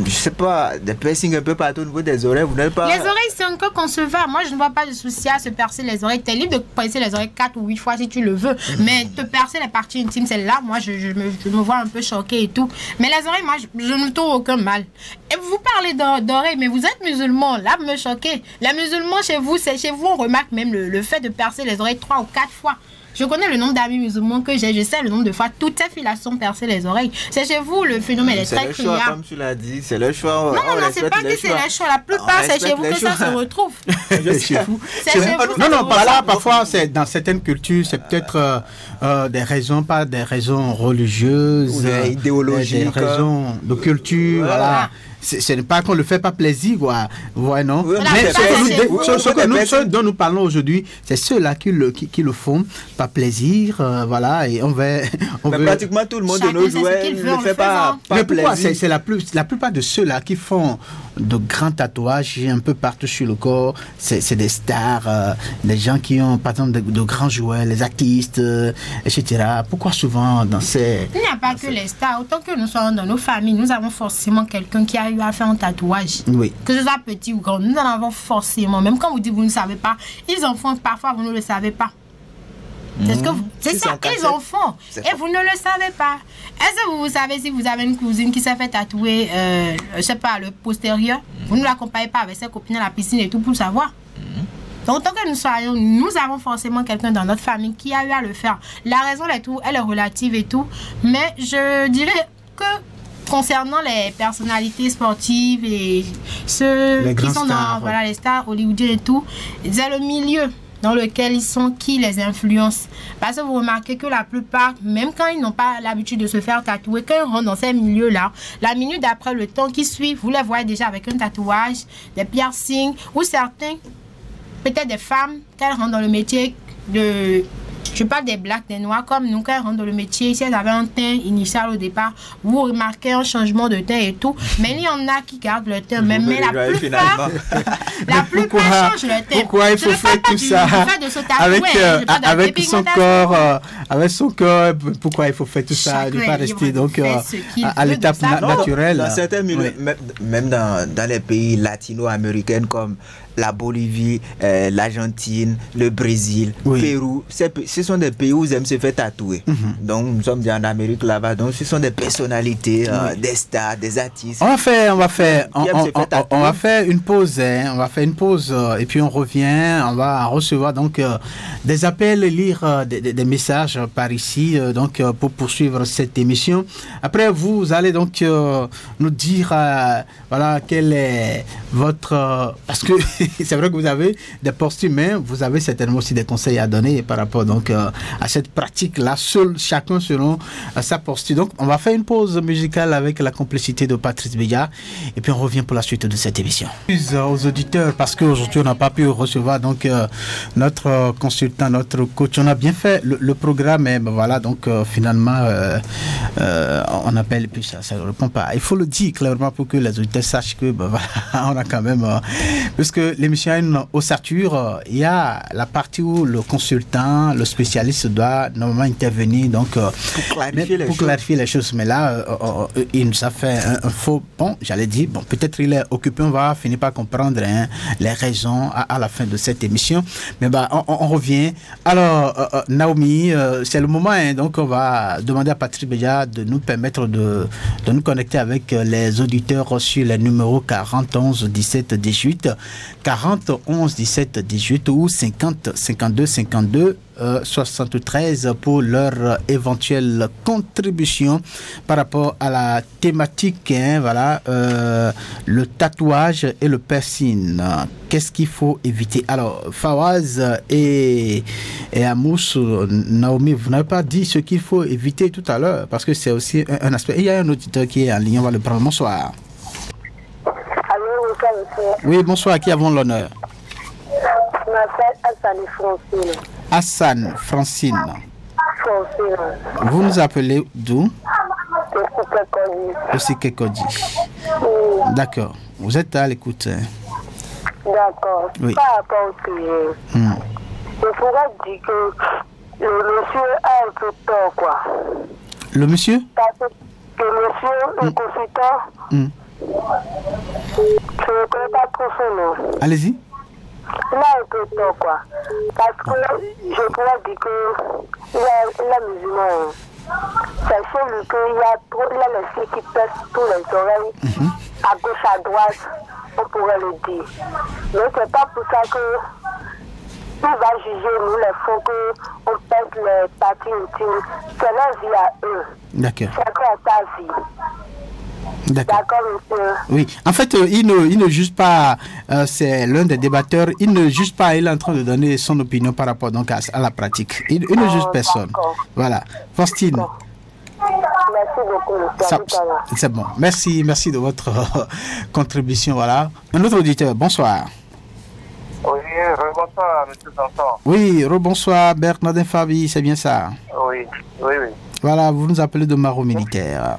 je sais pas, des piercings un peu partout au niveau des oreilles, vous n'êtes pas... Les oreilles, c'est encore concevable. Moi, je ne vois pas de souci à se percer les oreilles. Tu es libre de percer les oreilles 4 ou 8 fois si tu le veux. Mais te percer les parties intimes, c'est là, moi, je me vois un peu choquée et tout. Mais les oreilles, moi, je ne trouve aucun mal. Et vous parlez d'oreilles, mais vous êtes musulman. Là, vous me choquez. Les musulmans, chez vous, on remarque même le fait de percer les oreilles 3 ou 4 fois. Je connais le nombre d'amis musulmans que j'ai. Je sais le nombre de fois toutes ces filles-là sont percées les oreilles. C'est chez vous, le phénomène est très criard. Comme tu l'as dit, c'est le choix. Non, c'est pas que c'est le choix. La plupart, c'est chez vous que ça se retrouve. C'est chez vous. Non, pas là. Parfois, c'est dans certaines cultures, c'est peut-être des raisons, pas des raisons religieuses, ou des idéologiques, des raisons de culture. Voilà. Ce n'est pas qu'on ne le fait pas plaisir, quoi. Ouais, non. Oui, mais ce dont nous parlons aujourd'hui, c'est ceux-là qui le font par plaisir, voilà. Et pratiquement tout le monde de nos jours ne le fait pas mais pourquoi plaisir. C'est la plupart de ceux-là qui font de grands tatouages un peu partout sur le corps. C'est des stars, des gens qui ont, par exemple, de grands joueurs, les artistes, etc. Pourquoi souvent dans ces... Il n'y a pas que les stars. Autant que nous sommes dans nos familles, nous avons forcément quelqu'un qui a eu à faire un tatouage. Oui. Que ce soit petit ou grand, nous en avons forcément. Même quand vous dites que vous ne savez pas, ils en font parfois, vous ne le savez pas. C'est ça qu'ils en font. Et vous ne le savez pas. Est-ce que vous savez si vous avez une cousine qui s'est fait tatouer, je sais pas, le postérieur, vous ne l'accompagnez pas avec ses copines à la piscine et tout pour le savoir. Donc, tant que nous avons forcément quelqu'un dans notre famille qui a eu à le faire. La raison, elle est relative et tout. Mais je dirais que concernant les personnalités sportives et ceux qui sont dans les stars hollywoodiennes et tout, c'est le milieu dans lequel ils sont qui les influence. Parce que vous remarquez que la plupart, même quand ils n'ont pas l'habitude de se faire tatouer, quand ils rentrent dans ces milieux-là, la minute d'après, le temps qui suit, vous les voyez déjà avec un tatouage, des piercings, ou certains, peut-être des femmes, quand elles rentrent dans le métier de... Je parle des blacks, des noirs, comme nous, quand elles rentrent dans le métier, si elles avaient un teint initial au départ, vous remarquez un changement de teint et tout. Mais il y en a qui gardent le teint, mais la plupart changent le teint. Pourquoi il faut faire tout ça avec son corps, pourquoi il faut faire tout ça, ne pas rester donc à l'étape naturelle. Dans certains milieux, même dans les pays latino-américains comme la Bolivie, l'Argentine, le Brésil, Pérou, ce sont des pays où ils aiment se faire tatouer. Donc nous sommes déjà en Amérique là-bas, donc ce sont des personnalités, des stars, des artistes. On va faire une pause, on va faire une pause et puis on revient, on va recevoir donc des appels, lire des messages par ici, donc pour poursuivre cette émission. Après vous allez donc nous dire voilà quel est votre parce que c'est vrai que vous avez des postures, mais vous avez certainement aussi des conseils à donner par rapport donc à cette pratique-là, chacun selon sa posture. Donc, on va faire une pause musicale avec la complicité de Patrice Béja et puis on revient pour la suite de cette émission. Aux auditeurs, parce qu'aujourd'hui on n'a pas pu recevoir donc notre consultant, notre coach. On a bien fait le programme, mais voilà, donc finalement on appelle et puis ça ne répond pas. Il faut le dire clairement pour que les auditeurs sachent que voilà, on a quand même parce que l'émission a une ossature, il y a la partie où le consultant, le spécialiste doit normalement intervenir donc, pour clarifier les choses. Mais là, il nous a fait un faux... Bon, j'allais dire, bon, peut-être il est occupé, on va finir par comprendre les raisons à la fin de cette émission. Mais bah, on revient. Alors, Naomi, c'est le moment, donc on va demander à Patrick Béja de nous permettre de nous connecter avec les auditeurs sur les numéros 40 11 17 18, 40 11 17 18 ou 50 52 52 73 pour leur éventuelle contribution par rapport à la thématique, voilà, le tatouage et le piercing. Qu'est-ce qu'il faut éviter? Alors, Fawaz et Amous, Naomi, vous n'avez pas dit ce qu'il faut éviter tout à l'heure, parce que c'est aussi un aspect. Il y a un auditeur qui est en ligne, on va le prendre. Bonsoir. Oui, bonsoir, à qui avons l'honneur? Je m'appelle Hassan Francine. Hassan Francine. Vous nous appelez d'où? De Sikekodi. D'accord. Vous êtes à l'écoute. D'accord. Oui. Par rapport au sujet, je pourrais dire que le monsieur a un peu tort, quoi. Le monsieur? Parce que le monsieur, le consultant, je ne connais pas trop son nom. Allez-y. Il a un peu tort, quoi. Parce que je pourrais dire que il est musulman. C'est chez lui qu'il a les filles qui pèsent tous les oreilles, à gauche, à droite, on pourrait le dire. Mais c'est pas pour ça que il va juger nous les faux qu'on pèse les parties intimes. C'est leur vie à eux. D'accord. Chacun a sa vie. D'accord, monsieur. Oui, en fait, il ne juge pas, c'est l'un des débatteurs, il ne juge pas, il est en train de donner son opinion par rapport donc à la pratique. Il ne juge personne. Voilà. Faustine. Merci beaucoup. C'est bon. Merci de votre contribution. Voilà. Un autre auditeur, bonsoir. Oui, rebonsoir, monsieur Sanson. Oui, rebonsoir, Bernardin Fabi, c'est bien ça? Oui. Voilà, vous nous appelez de Maro Militaire.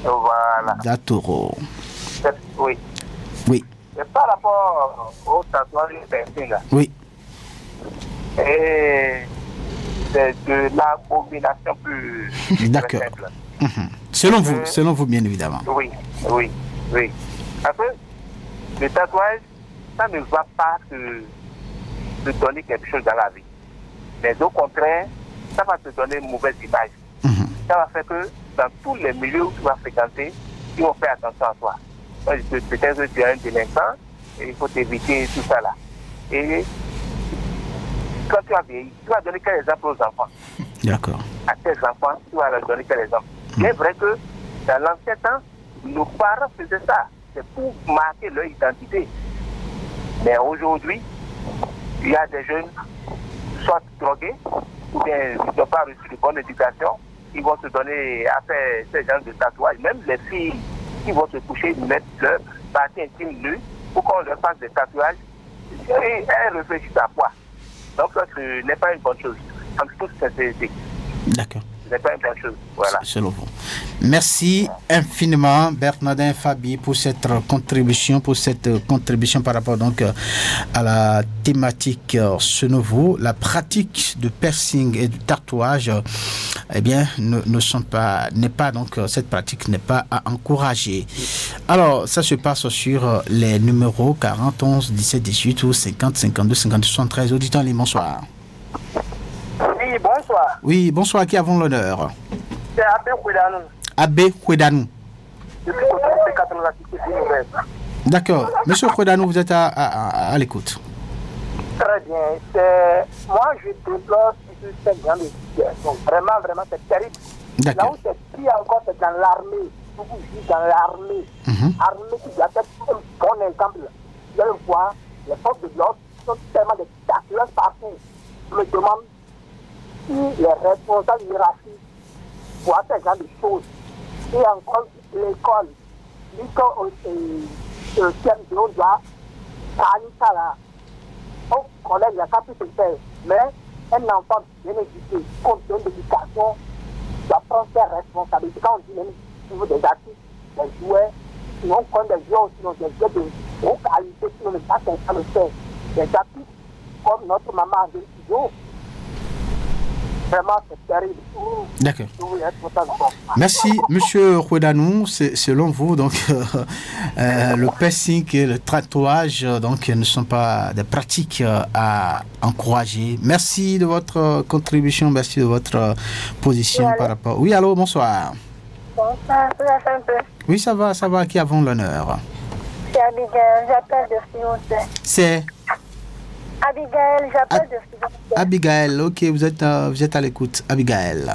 Voilà. D'Atoro. Oui. Et par rapport au tatouage piercing, là. Oui. Et c'est de l'abomination plus d'accord. Simple. Selon vous, bien évidemment. Oui. Parce que le tatouage, ça ne va pas te donner quelque chose dans la vie. Mais au contraire, ça va te donner une mauvaise image. Ça va faire que dans tous les milieux où tu vas fréquenter, ils vont faire attention à toi. Peut-être que tu es un délinquant et il faut t'éviter tout ça là. Et quand tu vas vieillir, tu vas donner quel exemple aux enfants? D'accord. À tes enfants, tu vas leur donner quel exemple? C'est vrai que dans l'ancien temps, nos parents faisaient ça. C'est pour marquer leur identité. Mais aujourd'hui, il y a des jeunes, soit drogués, ou bien ils n'ont pas reçu de bonne éducation. Ils vont se donner à faire ces genres de tatouages. Même les filles qui vont se coucher, mettre leur partie intime nue pour qu'on leur fasse des tatouages. Et elles réfléchissent à quoi? Donc ça, ce n'est pas une bonne chose. En toute sincérité. D'accord. Ce n'est pas une bonne chose. Voilà. Selon vous. Merci infiniment, Bernardin Fabi, pour cette contribution par rapport donc à la thématique ce nouveau. La pratique de piercing et du tatouage, eh bien, cette pratique n'est pas à encourager. Alors, ça se passe sur les numéros 40 11 17 18 ou 50 52 52 73. Auditeurs, bonsoir. Oui, bonsoir. Oui, bonsoir, à qui avons l'honneur? C'est Abbé Kouedanou. Abbé Kouedanou. Depuis que d'accord. Monsieur Kouedanou, vous êtes à l'écoute. Très bien. Moi, je déplore cette grande situation. Vraiment, c'est terrible. D'accord. Là où c'est pire encore, c'est dans l'armée. Vous vivez dans l'armée. Armée qui doit être un bon exemple. Vous allez voir, les forces de l'ordre sont tellement de tatouages partout. Je me demande si les responsables hiérarchiques voient ce genre de choses. Et encore l'école, on doit parler ça là. Au collège, il n'y a pas pu se faire. Mais un enfant bien éduqué, compte de l'éducation, doit prendre ses responsabilités. Quand on dit même au niveau des artistes, des joueurs, sinon on prend des joueurs, sinon des joueurs de haute qualité, sinon on n'est pas quelqu'un de faire. Des artistes comme notre maman de studio. Vraiment, c'est terrible. D'accord. Merci, monsieur Rouedanou. Selon vous, donc, le piercing et le tatouage donc, ne sont pas des pratiques à encourager. Merci de votre contribution, merci de votre position par rapport. Oui, allô, bonsoir. Bonsoir, ça va un peu. Oui, ça va. Qui avons l'honneur? C'est Abigail, j'appelle de Firenze. C'est Abigail, j'appelle de Firenze. Abigail, ok, vous êtes à l'écoute. Abigail.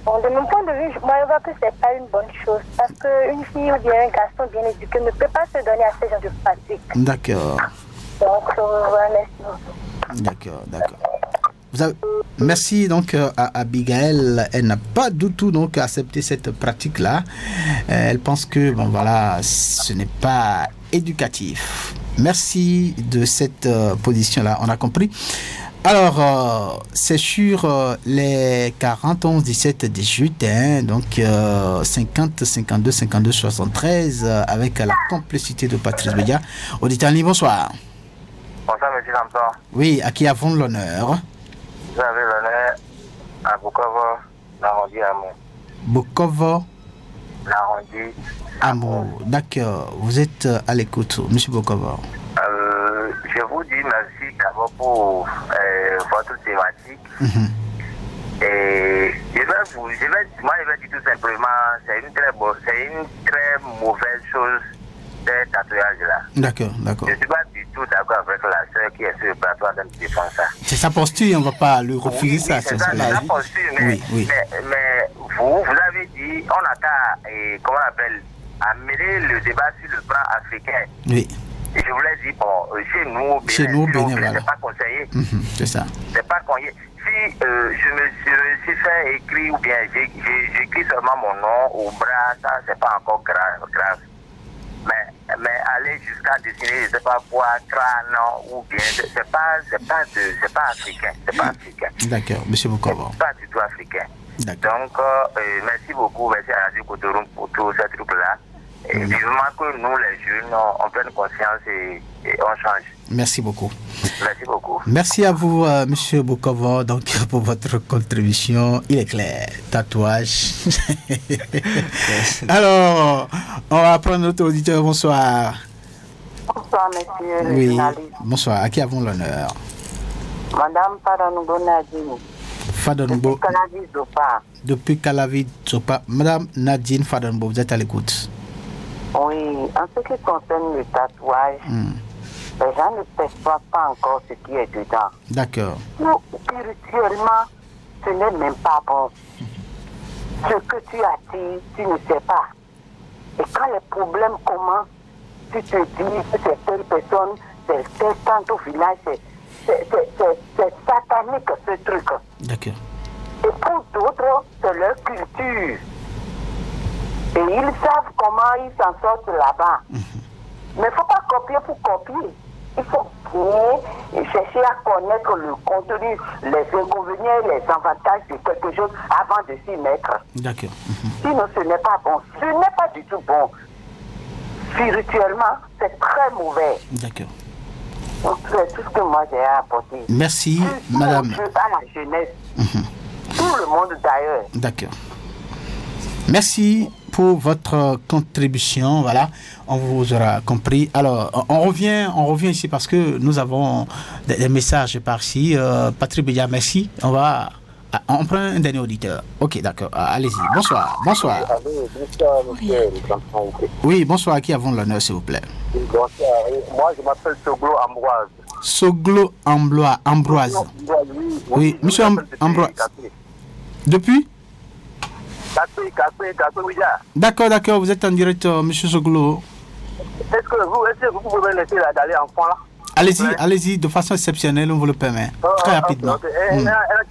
Bon, de mon point de vue, moi je vois que c'est pas une bonne chose parce qu'une fille ou bien un garçon bien éduqué ne peut pas se donner à ce genre de pratique. D'accord. Donc, merci. D'accord. Merci donc à Abigail. Elle n'a pas du tout donc accepté cette pratique-là. Elle pense que bon voilà, ce n'est pas éducatif. Merci de cette position-là. On a compris. Alors, c'est sur les 40, 11, 17, 18, hein, donc 50, 52, 52, 73, avec la complicité de Patrice Bédia. Auditeur en ligne, bonsoir. Bonsoir, monsieur Samson. Oui, à qui avons l'honneur? Vous avez l'honneur à Bukovo, Larondi Amour. Bukovo, Larondi Amour. D'accord, vous êtes à l'écoute, monsieur Bukovo. Je vous dis merci d'abord pour votre thématique. Et je vais dire tout simplement, c'est une très mauvaise chose, ces tatouages-là. D'accord. Je ne suis pas du tout d'accord avec la soeur qui est sur le plateau en train de défendre ça. C'est sa posture, on ne va pas lui refuser ça. C'est sa posture, mais vous avez dit, on a qu'à, comment on appelle, amener le débat sur le plan africain. Oui. Et je voulais dire, bon, chez nous, voilà. c'est pas conseillé. C'est ça. C'est pas conseillé. Si je me suis fait écrire ou bien j'écris seulement mon nom au bras, ça c'est pas encore grave. Mais aller jusqu'à dessiner, je sais pas quoi, crâne ou bien, c'est pas africain. C'est pas africain. D'accord, monsieur Bukovo. C'est pas du tout africain. D'accord. Donc, merci beaucoup, merci à Radio Cotonou pour tout ce truc-là. Et vivement que nous, les jeunes, on prenne conscience et on change. Merci beaucoup. Merci beaucoup. Merci à vous, monsieur Bukovo, donc, pour votre contribution. Il est clair. Tatouage. Alors, on va prendre notre auditeur. Bonsoir. Bonsoir, monsieur. Oui. Bonsoir. À qui avons l'honneur? Madame Fadanoubo Nadine. Fadanoubo. Depuis Calavi Zopa. Depuis Calavi Zopa. Madame Nadine Fadanoubo, vous êtes à l'écoute. Oui, en ce qui concerne le tatouage, les gens ne perçoivent pas encore ce qui est dedans. D'accord. Spirituellement, ce n'est même pas bon. Ce que tu attires, tu ne sais pas. Et quand les problèmes commencent, tu te dis que c'est telle personne, c'est tel tant au village, c'est satanique ce truc. D'accord. Et pour d'autres, c'est leur culture. Et ils savent comment ils s'en sortent là-bas. Mais il ne faut pas copier pour copier. Il faut bien chercher à connaître le contenu, les inconvénients, les avantages de quelque chose avant de s'y mettre. D'accord. Sinon, ce n'est pas bon. Ce n'est pas du tout bon. Spirituellement, c'est très mauvais. D'accord. Donc, c'est tout ce que moi j'ai à apporter. Merci, madame. À la jeunesse. Tout le monde d'ailleurs. D'accord. Merci pour votre contribution. Voilà, on vous aura compris. Alors, on revient ici parce que nous avons des messages par-ci. Patrick Bédia, merci. On prend un dernier auditeur. Ok, d'accord. Allez-y. Bonsoir. Bonsoir. Oui, bonsoir. À qui avons l'honneur, s'il vous plaît? Bonsoir. Moi, je m'appelle Soglo Ambroise. Soglo Ambroise. Oui, monsieur Ambroise. Depuis? D'accord, vous êtes en direct, monsieur Soglo. Est-ce que vous pouvez me laisser d'aller en fond là? Allez-y, de façon exceptionnelle, on vous le permet. Très rapidement. D'accord.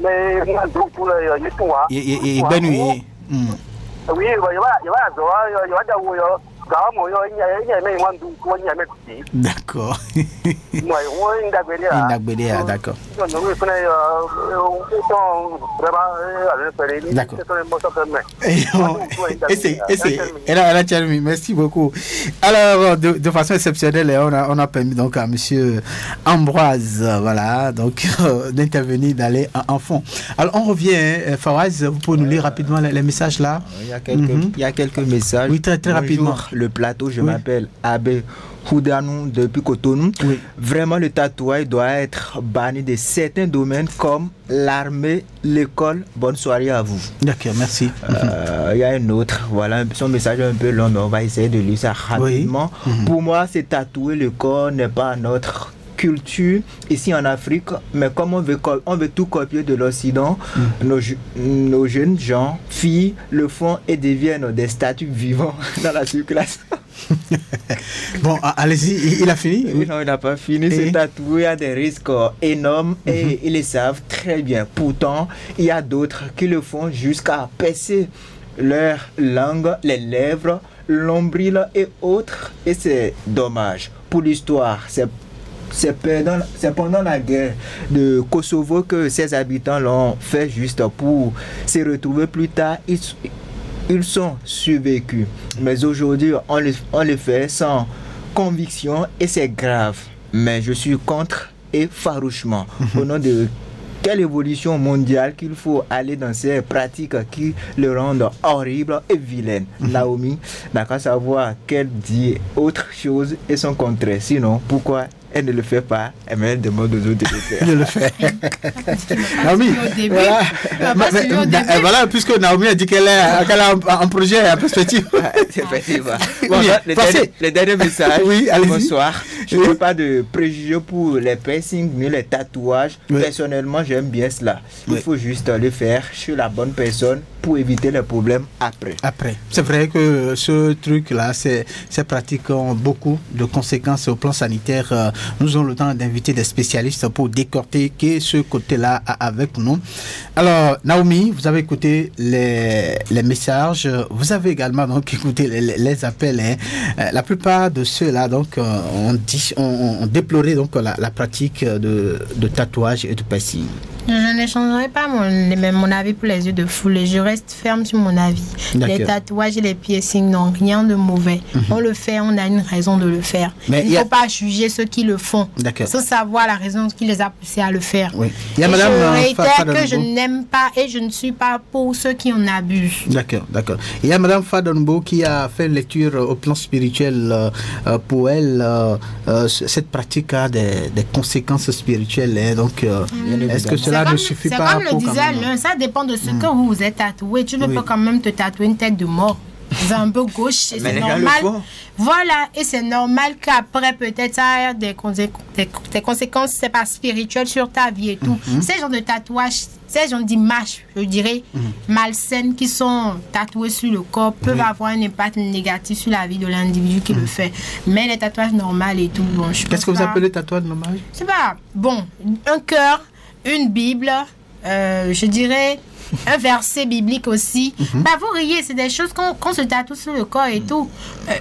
mais moi, tout le tout. Et ben oui. Oui, il va D'accord. D'accord. Merci beaucoup. Alors, de façon exceptionnelle, on a permis donc à monsieur Ambroise, voilà, donc d'intervenir, d'aller en fond. Alors, on revient, Fawaz, vous pouvez nous lire rapidement les messages là? Il y a quelques messages. Oui, très rapidement. Le plateau, je m'appelle Abe Houdanou depuis Cotonou. Oui. Vraiment, le tatouage doit être banni de certains domaines comme l'armée, l'école. Bonne soirée à vous. D'accord, merci. Il y a un autre, voilà, son message est un peu long, mais on va essayer de lire ça rapidement. Oui. Pour moi, c'est tatouer le corps n'est pas notre culture ici en Afrique, mais comme on veut tout copier de l'Occident, nos jeunes gens, filles, le font et deviennent des statues vivantes dans la circulation. Bon, allez-y, il a fini? Oui, non, il n'a pas fini. Ce tatoué a des risques énormes et ils le savent très bien. Pourtant, il y a d'autres qui le font jusqu'à percer leur langue, les lèvres, l'ombril et autres. Et c'est dommage. Pour l'histoire, c'est pendant la guerre de Kosovo que ses habitants l'ont fait juste pour se retrouver plus tard. Ils sont survécus. Mais aujourd'hui, on le fait sans conviction et c'est grave. Mais je suis contre et farouchement. Au nom de quelle évolution mondiale qu'il faut aller dans ces pratiques qui le rendent horrible et vilaine. Naomi n'a qu'à savoir qu'elle dit autre chose et son contraire. Sinon, pourquoi elle ne le fait pas, mais elle demande aux autres de le faire. De le faire. Naomi, voilà, puisque Naomi a dit qu'elle a un projet en perspective. Effectivement. Bon, oui, le dernier message. Oui, bonsoir. Je n'ai pas de préjugés pour les piercings ni les tatouages. Oui. Personnellement, j'aime bien cela. Il faut juste le faire chez la bonne personne pour éviter les problèmes après. C'est vrai que ce truc-là, ces pratiques ont beaucoup de conséquences au plan sanitaire. Nous avons le temps d'inviter des spécialistes pour décortiquer ce côté-là avec nous. Alors, Naomi, vous avez écouté les messages. Vous avez également donc écouté les appels. Hein. La plupart de ceux-là donc ont déploré donc la pratique de tatouage et de piercing. Je ne changerai pas mon avis pour les yeux de foule. Je reste ferme sur mon avis. Les tatouages et les piercings n'ont rien de mauvais. On le fait, on a une raison de le faire. Mais il ne faut pas juger ceux qui le font. Sans savoir la raison qui les a poussés à le faire. Oui. Je réitère que je n'aime pas et je ne suis pas pour ceux qui en abusent. D'accord. Il y a Mme Fadanbo qui a fait une lecture au plan spirituel. Pour elle, cette pratique a des conséquences spirituelles. Hein. Donc, est-ce que cela ne suffit pas? C'est comme le disait l'un, ça dépend de ce que vous vous êtes tatoué. Tu ne peux quand même te tatouer une tête de mort. C'est un peu gauche, et c'est normal. Voilà, et c'est normal qu'après, peut-être, ça a des conséquences, c'est pas spirituel sur ta vie et tout. Ces genres de tatouages, ces genres d'images, je dirais, malsaines qui sont tatouées sur le corps peuvent avoir un impact négatif sur la vie de l'individu qui le fait. Mais les tatouages normaux et tout, bon, qu'est-ce que vous appelez tatouage normal? C'est pas, bon, un cœur, une Bible, je dirais un verset biblique aussi. Bah, vous riez, c'est des choses qu'on se tatoue sur le corps et tout.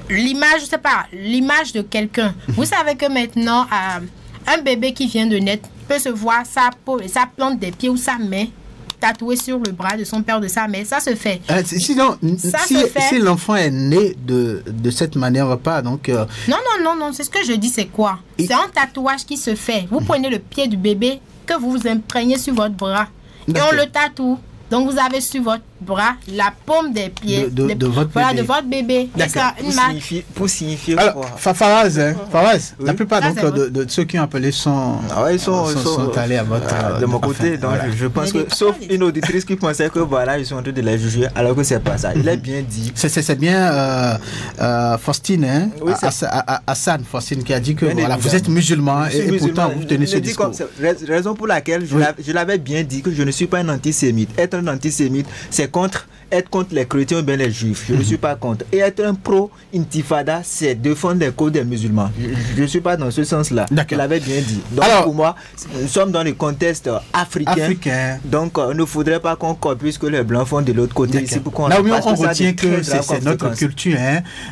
L'image, je sais pas, l'image de quelqu'un. Vous savez que maintenant, un bébé qui vient de naître peut se voir sa plante des pieds ou sa main tatouée sur le bras de son père, de sa mère. Ça se fait. Sinon, si l'enfant est né de cette manière, pas donc... Non, c'est ce que je dis, c'est quoi? C'est un tatouage qui se fait. Vous prenez le pied du bébé que vous imprégnez sur votre bras et on le tatoue. Donc vous avez sur votre bras la paume des pieds de votre bébé. Pour signifier quoi? Fawaz, oui. La plupart de ceux qui ont appelé sont allés à votre... de mon côté, donc voilà. Je pense que, sauf une auditrice qui pensait que voilà, ils sont en train de les juger, alors que c'est pas ça. Il est bien dit. C'est bien Faustine, hein? Oui, Hassan Faustine qui a dit que voilà, vous êtes musulman et pourtant vous tenez ce discours. Raison pour laquelle je l'avais bien dit que je ne suis pas un antisémite. Être un antisémite, c'est contre être contre les chrétiens ou bien les juifs. Je ne suis pas contre. Et être un pro-intifada, c'est défendre les causes des musulmans. Je ne suis pas dans ce sens-là. Je l'avais bien dit. Donc pour moi, nous sommes dans le contexte africain. Donc il ne faudrait pas qu'on copie ce que les blancs font de l'autre côté. Ici, pour qu'on on retient que c'est notre culture,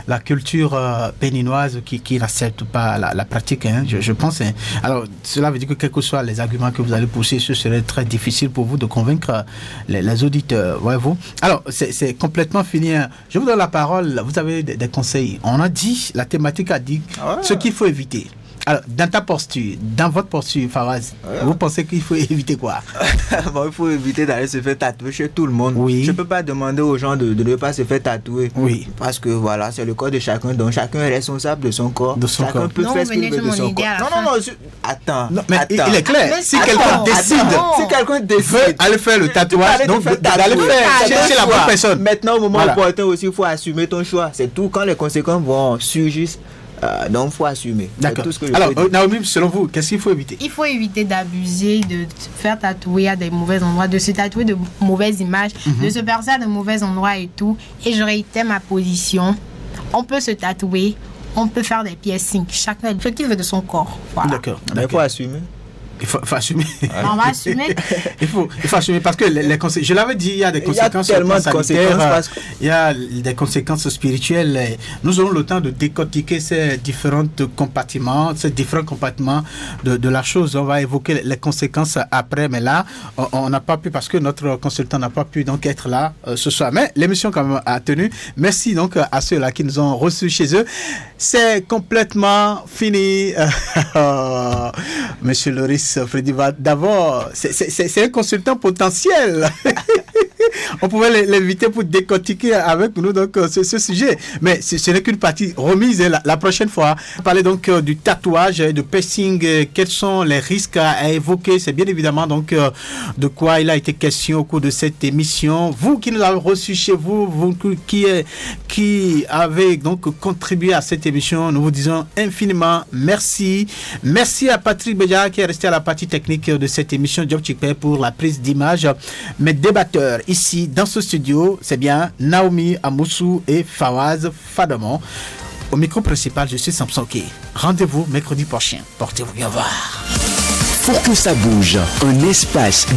la culture béninoise qui n'accepte pas la pratique, je pense. Alors cela veut dire que quels que soient les arguments que vous allez pousser, ce serait très difficile pour vous de convaincre les auditeurs. Voyez-vous. Alors, c'est complètement fini. Je vous donne la parole. Vous avez des conseils. On a dit, la thématique a dit ce qu'il faut éviter. Alors, dans votre posture, Fawaz, vous pensez qu'il faut éviter quoi? Il faut éviter d'aller se faire tatouer chez tout le monde. Oui. Je ne peux pas demander aux gens de ne pas se faire tatouer. Oui. Parce que voilà, c'est le corps de chacun. Donc, chacun est responsable de son corps. Chacun peut faire ce qu'il veut de son corps. Non. Attends. Il est clair. Si quelqu'un décide aller faire le tatouage, donc d'aller faire chez la bonne personne. Maintenant, au moment opportun aussi, il faut assumer ton choix. C'est tout. Quand les conséquences vont surgir, donc il faut assumer. D'accord. Alors Naomi, selon vous, qu'est-ce qu'il faut éviter? Il faut éviter d'abuser, de se faire tatouer à des mauvais endroits, de se tatouer de mauvaises images, de se percer à de mauvais endroits et tout. Et je réitère ma position. On peut se tatouer, on peut faire des piercings. Chacun fait ce qu'il veut de son corps. Voilà. D'accord. Il faut assumer. Il faut assumer. On va assumer. il faut assumer parce que les conséquences, je l'avais dit, il y a des conséquences sanitaires, il y a des conséquences spirituelles. Nous aurons le temps de décortiquer ces différents compartiments de la chose. On va évoquer les conséquences après, mais là, on n'a pas pu parce que notre consultant n'a pas pu donc être là ce soir. Mais l'émission quand même a tenu. Merci donc à ceux-là qui nous ont reçus chez eux. C'est complètement fini. Monsieur Loris Freddy, d'abord, c'est un consultant potentiel. On pouvait l'inviter pour décortiquer avec nous donc ce sujet. Mais ce n'est qu'une partie remise la prochaine fois. Parler donc du tatouage, de piercing, quels sont les risques à évoquer. C'est bien évidemment donc de quoi il a été question au cours de cette émission. Vous qui nous avez reçus chez vous, vous qui avez donc contribué à cette émission, nous vous disons infiniment merci. Merci à Patrick Béja qui est resté à la partie technique de cette émission, Job Chikpe pour la prise d'image. Mes débatteurs ici dans ce studio, c'est bien Naomi Amoussou et Fawaz Fadamon. Au micro principal, je suis Samson Key. Rendez-vous mercredi prochain. Portez-vous bien voir. Pour que ça bouge, un espace